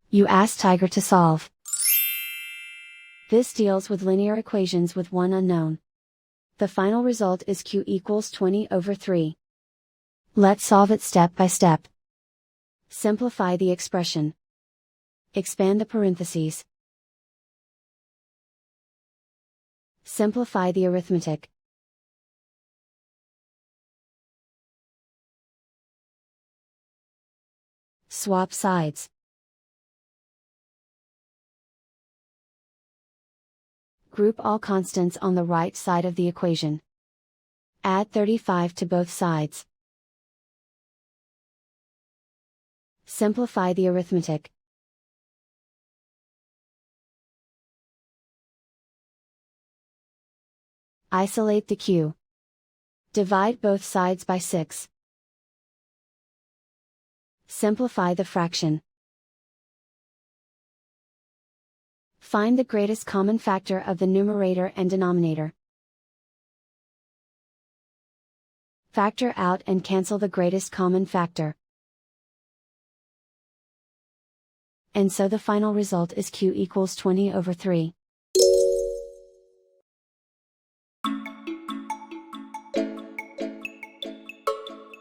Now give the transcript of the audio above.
You ask Tiger to solve. This deals with linear equations with one unknown. The final result is q equals 20/3. Let's solve it step by step. Simplify the expression. Expand the parentheses. Simplify the arithmetic. Swap sides. Group all constants on the right side of the equation. Add 35 to both sides. Simplify the arithmetic. Isolate the q. Divide both sides by 6. Simplify the fraction. Find the greatest common factor of the numerator and denominator. Factor out and cancel the greatest common factor. And so the final result is q equals 20/3.